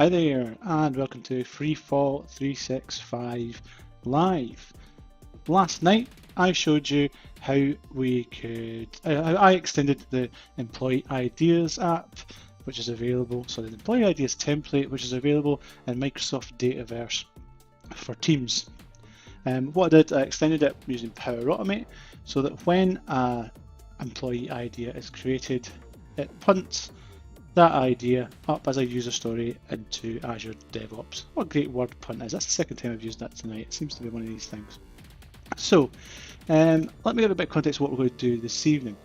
Hi there, and welcome to Freefall 365 Live. Last night I showed you how we could, I extended the Employee Ideas app, which is available, so the Employee Ideas template, which is available in Microsoft Dataverse for Teams. What I did, I extended it using Power Automate, so that when an employee idea is created, it punts that idea up as a user story into Azure DevOps. What a great word punt is. That's the second time I've used that tonight. It seems to be one of these things. So let me give a bit of context of what we're going to do this evening.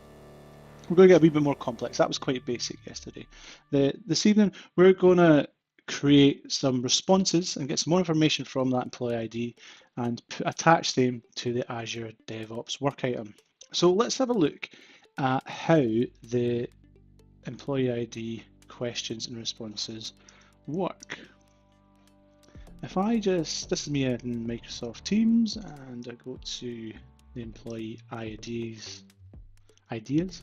We're going to get a wee bit more complex. That was quite basic yesterday. This evening, we're going to create some responses and get some more information from that employee ID and attach them to the Azure DevOps work item. So let's have a look at how the employee ID questions and responses work. If I just, this is me in Microsoft Teams, and I go to the employee ideas. For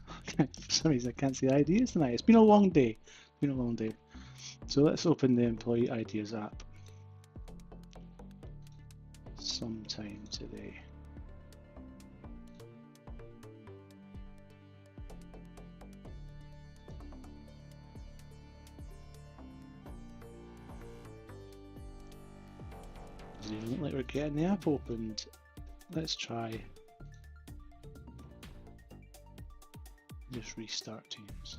some reason I can't see ideas tonight. It's been a long day. So let's open the employee ideas app sometime today. Doesn't look like we're getting the app opened. Let's try. Just restart Teams.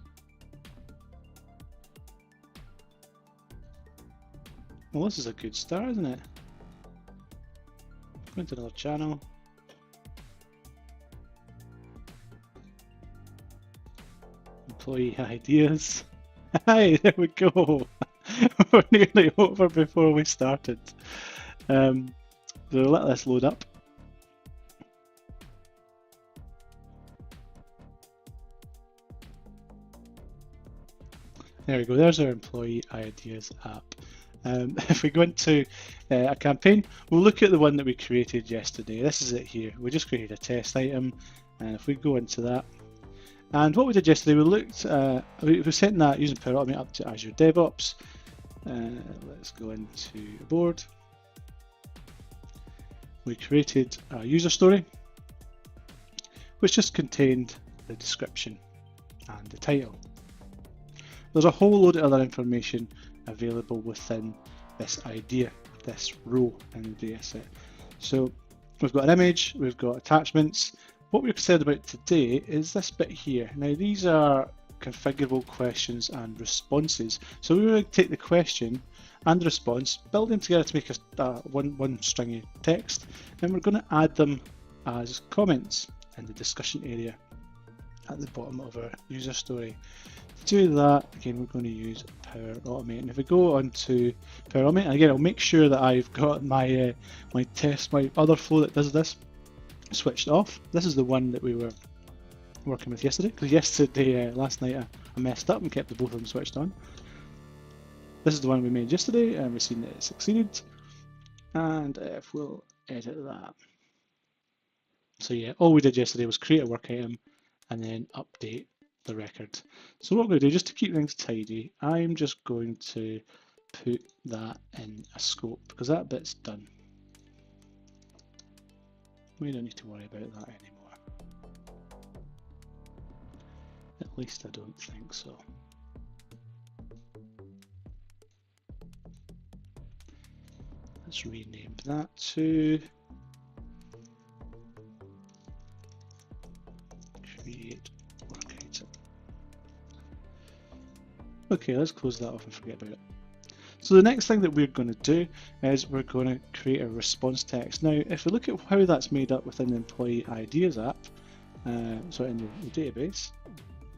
Well, this is a good start, isn't it? Go into another channel. Employee ideas. Hi, there we go. We're nearly over before we started. So let this load up. There we go, there's our employee ideas app. If we go into a campaign, we'll look at the one that we created yesterday. This is it here. We just created a test item, and if we go into that, and what we did yesterday, we looked, we sent that using Power Automate up to Azure DevOps. Let's go into the board. We created a user story, which just contained the description and the title. There's a whole load of other information available within this idea, this row in the data set. So we've got an image, we've got attachments. What we're concerned about today is this bit here. Now these are configurable questions and responses. So we're going to take the question and the response, build them together to make a one stringy text, and we're going to add them as comments in the discussion area at the bottom of our user story. To do that, again, we're going to use Power Automate. And if we go onto Power Automate, and again, I'll make sure that I've got my my other flow that does this switched off. This is the one that we were working with yesterday, because last night I messed up and kept the both of them switched on. This is the one we made yesterday, and we've seen that it succeeded. And if we'll edit that. So yeah, all we did yesterday was create a work item and then update the record. So what I'm going to do, just to keep things tidy, I'm just going to put that in a scope, because that bit's done. We don't need to worry about that anymore. At least I don't think so. Let's rename that to create work item. Okay, let's close that off and forget about it. So the next thing that we're going to do is we're going to create a response text. Now, if we look at how that's made up within the Employee Ideas app, so in the database,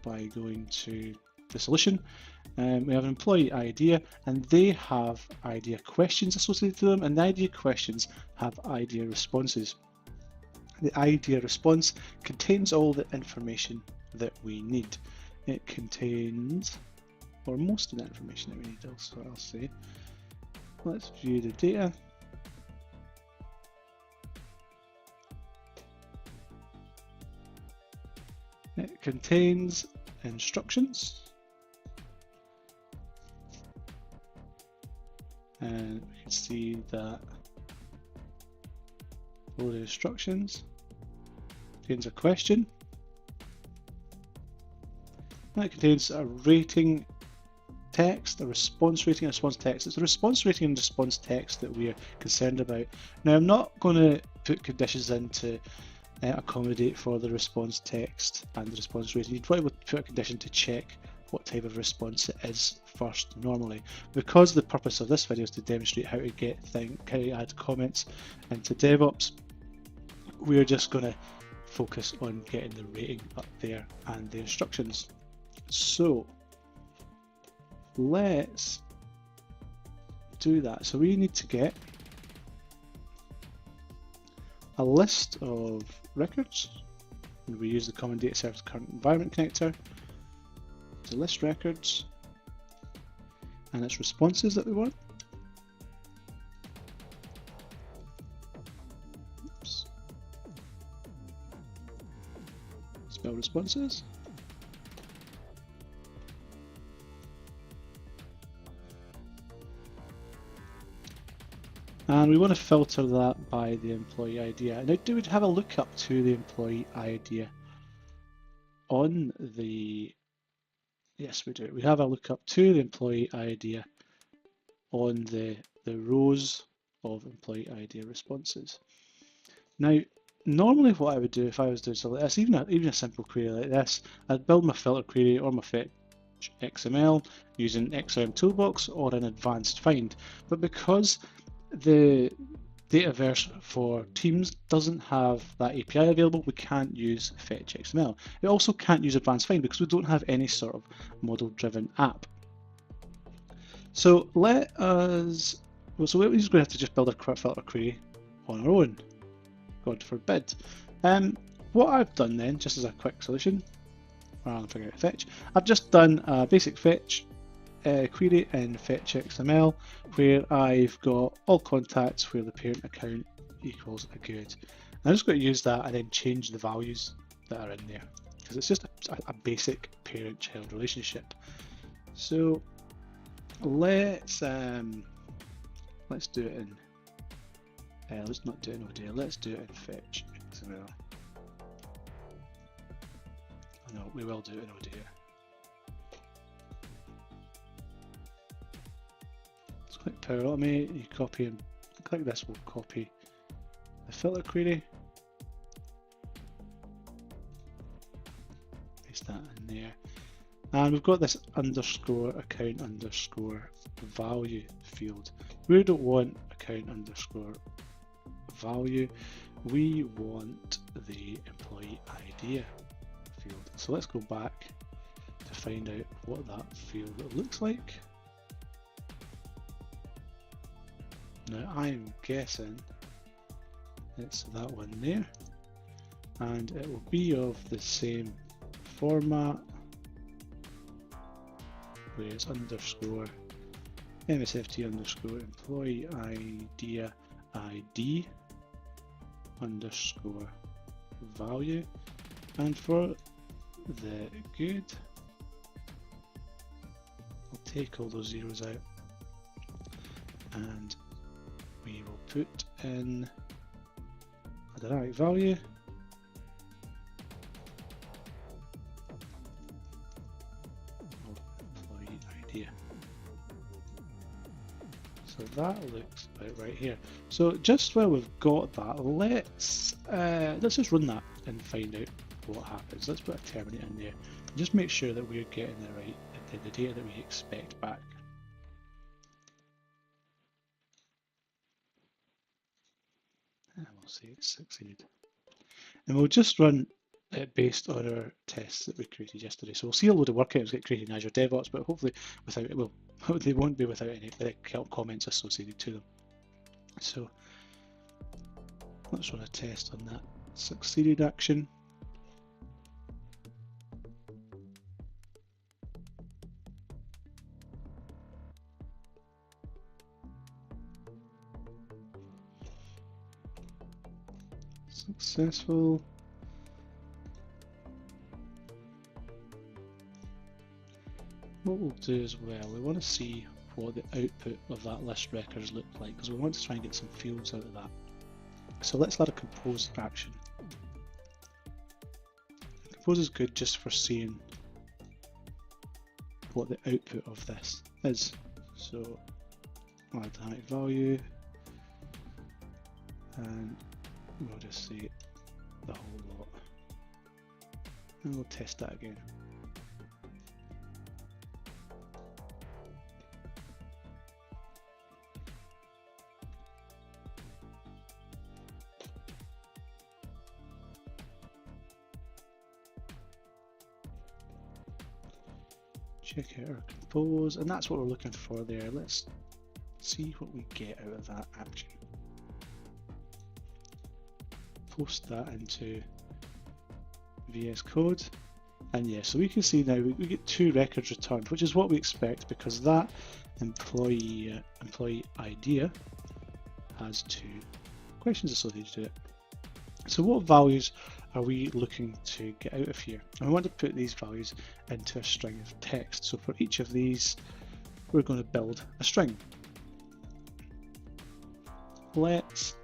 by going to the solution, we have an employee idea, and they have idea questions associated to them, and the idea questions have idea responses. The idea response contains all the information that we need. It contains, or most of the information that we need, I'll say. Let's view the data. It contains instructions. and we can see that all the instructions contains a question. That contains a rating text, a response rating, a response text. It's the response rating and response text that we are concerned about. Now, I'm not going to put conditions in to accommodate for the response text and the response rating. You'd probably put a condition to check what type of response it is first normally. Because the purpose of this video is to demonstrate how to add comments into DevOps, we're just going to focus on getting the rating up there and the instructions. So let's do that. So we need to get a list of records, and we use the Common Data Service Current Environment connector to list records, and it's responses that we want. Oops. Spell responses. And we want to filter that by the employee ID. Now, do we have a lookup to the employee ID on the... Yes, we do. We have a lookup to the employee ID on the rows of employee ID responses. Now, normally what I would do if I was doing something like this, even a simple query like this, I'd build my filter query or my fetch XML using XRM Toolbox or an advanced find. But because the Dataverse for Teams doesn't have that API available, we can't use fetch XML. We also can't use advanced find because we don't have any sort of model-driven app. So we're just going to have to just build a filter query on our own. God forbid. What I've done then, just as a quick solution, rather than figuring out fetch, I've just done a basic fetch query in fetch XML where I've got all contacts where the parent account equals a good. And I'm just going to use that and then change the values that are in there because it's just a basic parent-child relationship. So let's do it in let's not do it in OData, let's do it in fetch XML. No, we will do it in OData. Click Power Automate, you copy and click this, we'll copy the filter query, paste that in there, and we've got this underscore account underscore value field. We don't want account underscore value, we want the employee ID field. So let's go back to find out what that field looks like. Now I'm guessing it's that one there, and it will be of the same format where it's underscore MSFT underscore employee ID underscore value, and for the good I'll take all those zeros out and we will put in a dynamic value of employee ID. So that looks about right here. So just while we've got that, let's just run that and find out what happens. Let's put a terminator in there and just make sure that we're getting the data that we expect back. And we'll say it's succeeded. And we'll just run it based on our tests that we created yesterday. So we'll see a load of workouts get created in Azure DevOps, but hopefully without it, they won't be without any comments associated to them. So let's run a test on that succeeded action. Successful. What we'll do as well, we want to see what the output of that list records look like, because we want to try and get some fields out of that. So let's add a compose action. Compose is good just for seeing what the output of this is. So add dynamic value, and we'll just say the whole lot, and we'll test that again. Check out our compose, and that's what we're looking for there. Let's see what we get out of that action. Post that into VS Code, and yeah, so we can see now we get 2 records returned, which is what we expect because that employee idea has 2 questions associated to it. So what values are we looking to get out of here? And we want to put these values into a string of text. So for each of these, we're going to build a string. Let's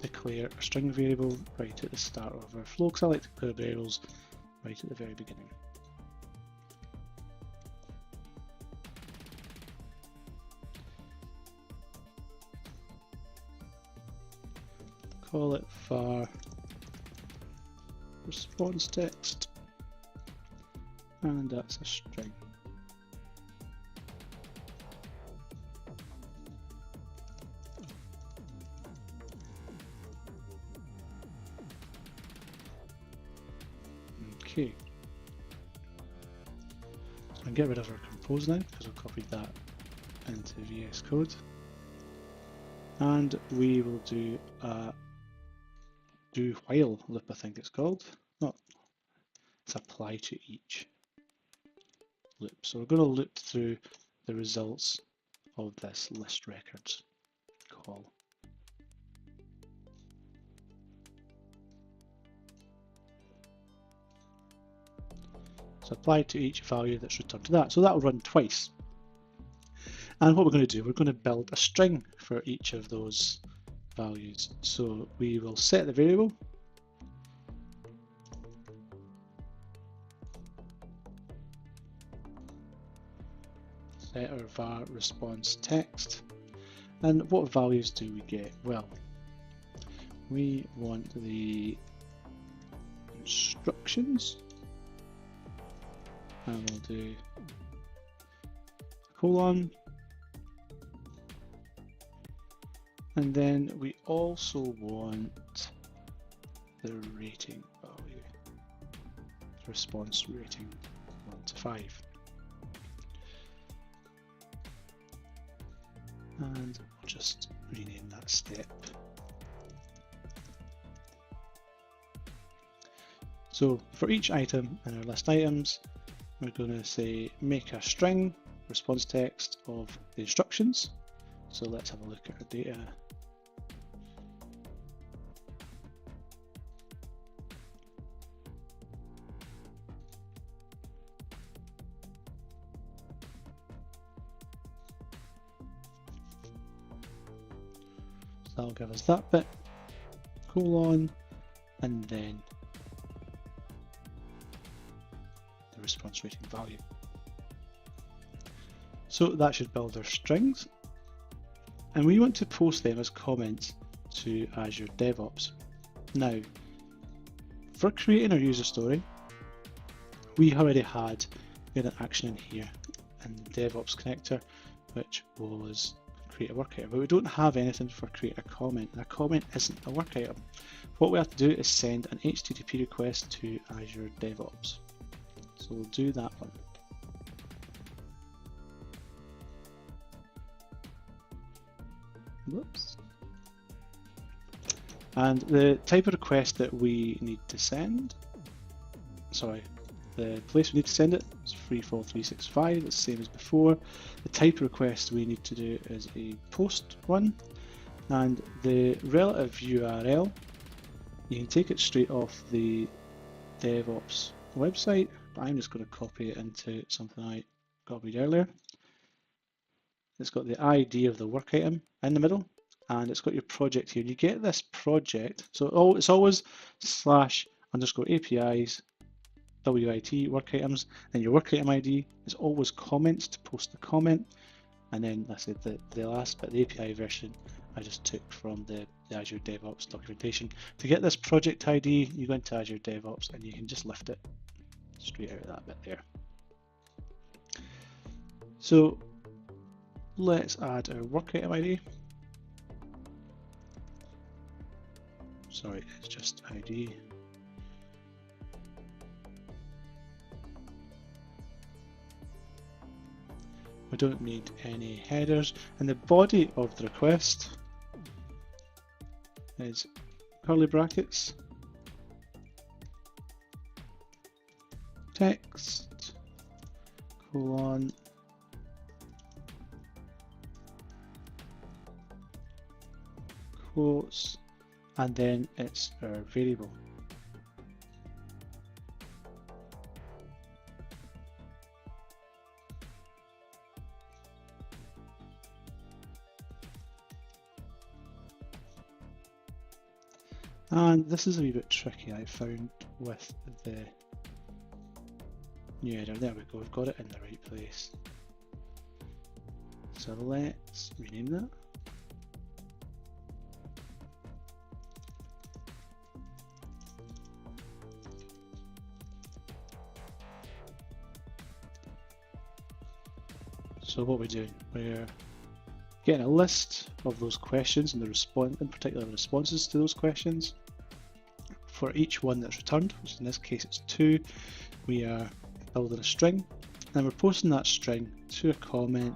declare a string variable right at the start of our flow, because I like to declare variables right at the very beginning. Call it var response text, and that's a string. Okay, so I'll get rid of our compose now because we've copied that into VS Code, and we will do a do while loop, I think it's called. No, it's apply to each loop. So we're going to loop through the results of this list records call. So apply to each value that's returned to that. So that will run twice. And what we're going to do, we're going to build a string for each of those values. So we will set the variable, set our var response text, and what values do we get? Well, we want the instructions, and we'll do colon. And then we also want the rating value, the response rating 1 to 5. And I'll just rename that step. So for each item in our list items, we're going to say make a string response text of the instructions. So let's have a look at our data. That'll give us that bit, colon, and then the response rating value. So that should build our strings, and we want to post them as comments to Azure DevOps. Now, for creating our user story, we already had an action in here in the DevOps connector, which was create a work item, but we don't have anything for create a comment, and a comment isn't a work item. What we have to do is send an HTTP request to Azure DevOps. So we'll do that one. Whoops. And the type of request that we need to send, the place we need to send it is freefall365, it's the same as before. The type of request we need to do is a post one, and the relative URL, you can take it straight off the DevOps website, but I'm just going to copy it into something I copied earlier. It's got the ID of the work item in the middle, and it's got your project here. You get this project, so it's always /_APIs WIT work items, and your work item ID is always comments to post the comment. And then I said the last bit, the API version, I just took from the Azure DevOps documentation. To get this project ID, you go into Azure DevOps and you can just lift it straight out of that bit there. So let's add our work item ID. Sorry, it's just ID. We don't need any headers, and the body of the request is curly brackets, text, colon, quotes, and then it's our variable. And this is a wee bit tricky, I found, with the new header. There we go, we've got it in the right place. So let's rename that. So what we're doing, we're getting a list of those questions and the response, in particular the responses to those questions. For each one that's returned, which in this case it's 2, we are building a string, and we're posting that string to a comment,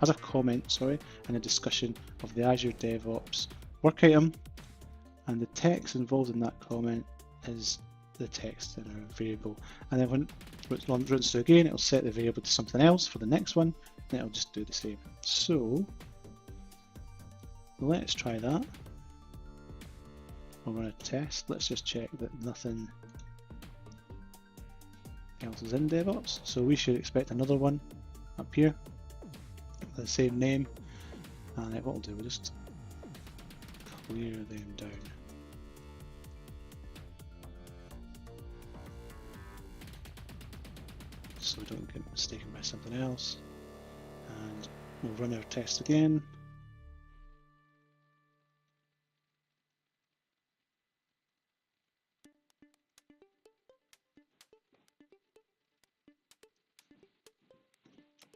as a comment, in a discussion of the Azure DevOps work item, and the text involved in that comment is the text in our variable. And then when it runs through again, it'll set the variable to something else for the next one, and it'll just do the same. So let's try that. We'll run a test. Let's just check that nothing else is in DevOps. So we should expect another one up here, the same name. And what we'll do, we'll just clear them down. So we don't get mistaken by something else. And we'll run our test again.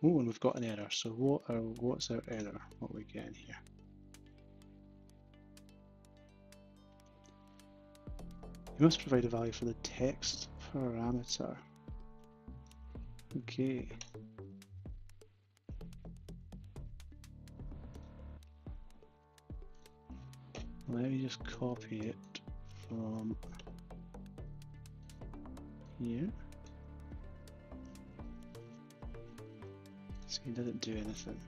Oh, and we've got an error. So what's our error? What are we getting here? You must provide a value for the text parameter. Okay. Let me just copy it from here. So it doesn't do anything.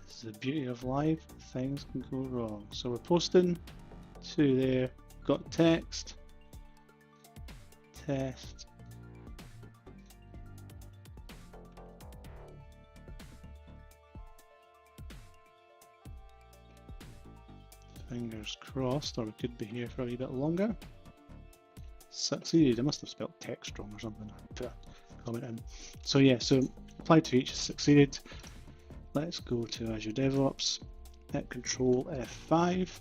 This is the beauty of live, things can go wrong. So we're posting to there, got text, test, fingers crossed, or we could be here for a wee bit longer. Succeeded. I must have spelled text wrong or something. I put a comment in. So yeah, so apply to each, succeeded. Let's go to Azure DevOps, hit Control F5.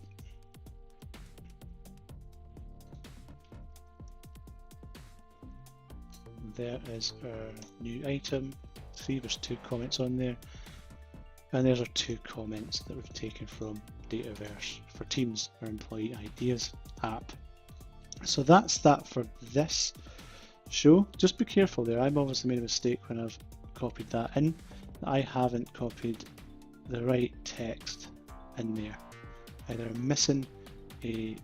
There is our new item. See, there's 2 comments on there. And there's our 2 comments that we've taken from Dataverse for Teams, our employee ideas app. So that's that for this show. Just be careful there. I've obviously made a mistake when I've copied that in. I haven't copied the right text in there. Either I'm missing a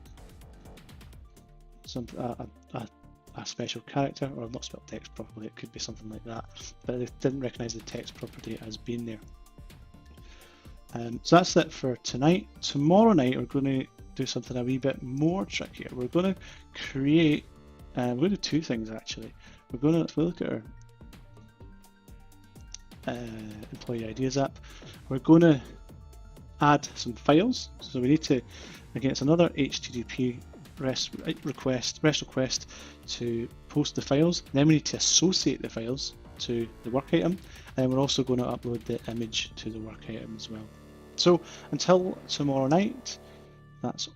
a special character, or I've not spelled text properly, it could be something like that, but they didn't recognize the text property as being there. So that's it for tonight. Tomorrow night we're going to do something a wee bit more trickier. We're going to create, we're going to do two things actually. We're going to, if we look at our employee ideas app, we're going to add some files. So we need to, again, it's another HTTP REST request to post the files. Then we need to associate the files to the work item, and then we're also going to upload the image to the work item as well. So until tomorrow night, that's